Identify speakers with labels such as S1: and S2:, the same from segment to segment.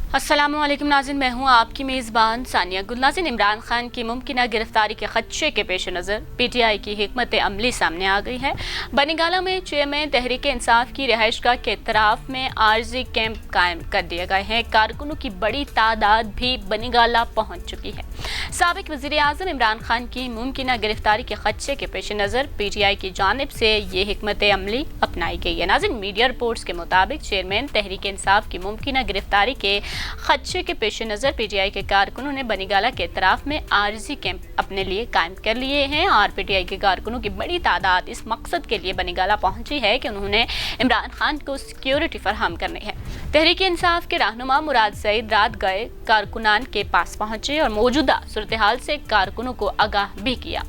S1: अस्सलामुअलैकुम नाज़रीन, मैं हूं आपकी मेज़बान सानिया गुल। नाज़रीन, इमरान खान की मुमकिना गिरफ्तारी के खदशे के पेश नज़र पीटीआई की हिकमत अमली सामने आ गई है। बनीगाला में चेयरमैन तहरीक इंसाफ की रिहाइशगाह के इतराफ में आर्जी कैंप कायम कर दिए गए हैं। कारकुनों की बड़ी तादाद भी बनीगाला पहुँच चुकी है। साबिक वज़ीर आज़म इमरान खान की मुमकिना गिरफ्तारी के खदशे के पेश नज़र पीटीआई की जानिब से ये हिकमत अमली अपनाई गई है। नाज़रीन, मीडिया रिपोर्ट्स के मुताबिक चेयरमैन तहरीक इंसाफ की मुमकिना गिरफ्तारी के खदशे के पेश नज़र पीटीआई के कारकुनों ने बनीगाला के इतराफ में आर्जी कैंप अपने लिए कायम कर लिए हैं और पीटीआई के कारकुनों की बड़ी तादाद इस मकसद के लिए बनीगाला पहुंची है कि उन्होंने इमरान खान को सिक्योरिटी फराहम करनी है। तहरीक इंसाफ के रहनुमा मुराद सईद रात गए कारकुनान के पास पहुंचे और मौजूदा सूरत हाल से कारकुनों को आगाह भी किया,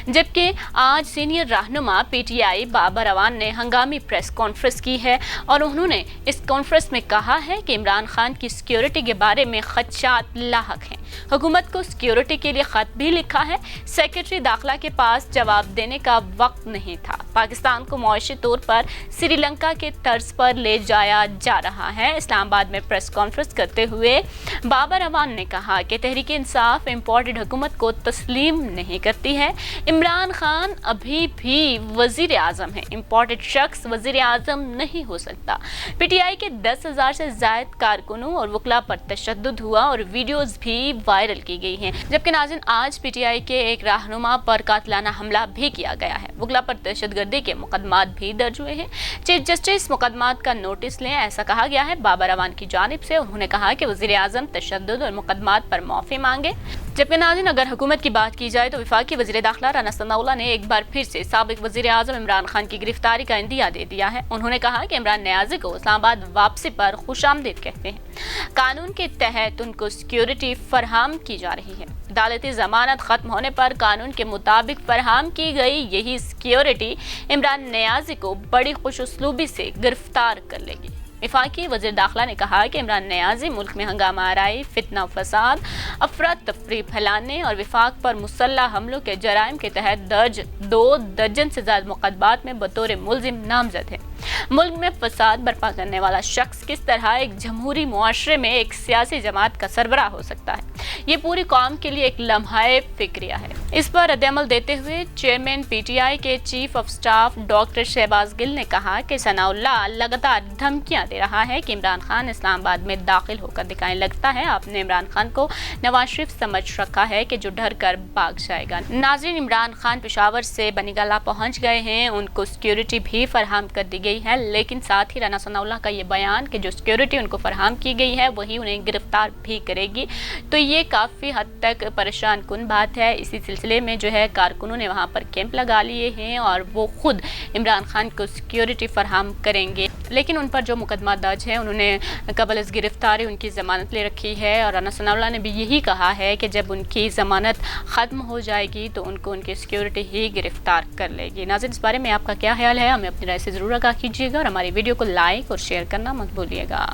S1: जबकि आज सीनियर रहनुमा पीटीआई बाबर अवान ने हंगामी प्रेस कॉन्फ्रेंस की है और उन्होंने इस कॉन्फ्रेंस में कहा है कि इमरान खान की सिक्योरिटी के बारे में खदशात लाहक हैं। हुकूमत को सिक्योरिटी के लिए खत भी लिखा है। सेक्रेटरी दाखिला के पास जवाब देने का वक्त नहीं था। पाकिस्तान को मुआशी तौर पर श्रीलंका के तर्ज पर ले जाया जा रहा है। इस्लामाबाद में प्रेस कॉन्फ्रेंस करते हुए बाबर अवान ने कहा कि तहरीक इंसाफ इम्पोर्टेड हुकूमत को तस्लीम नहीं करती है। इमरान खान अभी भी वजीर आजम है। इम्पोर्टेड शख्स वजीर आजम नहीं हो सकता। पीटीआई के 10,000 से ज्यादा कारकुनों और वकला पर तशद्दुद हुआ और वीडियोस भी वायरल की गई हैं। जबकि नाज़रीन, आज पीटीआई के एक रहनुमा पर कातिलाना हमला भी किया गया है। वकला पर दहशतगर्दी के मुकदमात भी दर्ज हुए हैं। चीफ जस्टिस मुकदमात का नोटिस लें, ऐसा कहा गया है बाबर अवान की जानिब से। उन्होंने कहा कि वज़ीर आज़म तशद्दुद और मुकदमात पर माफ़ी मांगे। जबकि नाज़रीन, अगर हुकूमत की बात की जाए तो वफाकी वज़ीर दाखिला राना सनाउल्लाह ने एक बार फिर से साबिक वज़ीर आज़म इमरान खान की गिरफ्तारी का इंदिया दे दिया है। उन्होंने कहा कि इमरान नियाज़ी को इस्लामाबाद वापसी पर खुशामदीद कहते हैं। कानून के तहत उनको सिक्योरिटी फराहम की जा रही है। अदालती जमानत खत्म होने पर कानून के मुताबिक फराहम की गई यही सिक्योरिटी इमरान नियाज़ी को बड़ी खुशउस्लूबी से गिरफ्तार कर लेगी। वफाकी वज़ीर दाखिला ने कहा कि इमरान नियाज़ी मुल्क में हंगामा आराई, फितना फसाद, अफरा तफरी फैलाने और वफाक पर मुसल्लह हमलों के जराइम के तहत दर्ज 2 दर्जन से ज्यादा मुकदमात में बतौर मुलजिम नामजद है। मुल्क में फसाद बर्पा करने वाला शख्स किस तरह एक जमहूरी मुआशरे में एक सियासी जमात का सरबराह हो सकता है, ये पूरी कौम के लिए एक लम्हाए फिक्रिया है। इस पर रद्द-ए-अमल देते हुए चेयरमैन पीटीआई के chief of staff doctor Shahbaz Gill ने कहा कि सनाउल्लाह लगातार धमकियां दे रहा है कि इमरान खान इस्लामाबाद में दाखिल होकर दिखाने लगता है आपने इमरान खान को नवाज शरीफ समझ रखा है कि जो डर कर भाग जाएगा। नाज़रीन, इमरान खान पेशावर से बनीगाला पहुंच गए हैं, उनको सिक्योरिटी भी फराहम कर दी गई है, लेकिन साथ ही राना सनाउल्लाह का ये बयान कि जो सिक्योरिटी उनको फराहम की गई है वही उन्हें गिरफ्तार भी करेगी, तो ये काफ़ी हद तक परेशान कुन बात है। इसी सिलसिले में जो है कारकुनों ने वहाँ पर कैंप लगा लिए हैं और वो खुद इमरान खान को सिक्योरिटी फराहम करेंगे। लेकिन उन पर जो मुकदमा दर्ज है, उन्होंने कबल गिरफ्तारी उनकी ज़मानत ले रखी है और राना सनाउल्लाह ने भी यही कहा है कि जब उनकी ज़मानत ख़त्म हो जाएगी तो उनको उनकी सिक्योरिटी ही गिरफ्तार कर लेगी। नाज़रीन, इस बारे में आपका क्या ख्याल है? हमें अपनी राय से ज़रूर आगाह कीजिएगा और हमारी वीडियो को लाइक और शेयर करना मत भूलिएगा।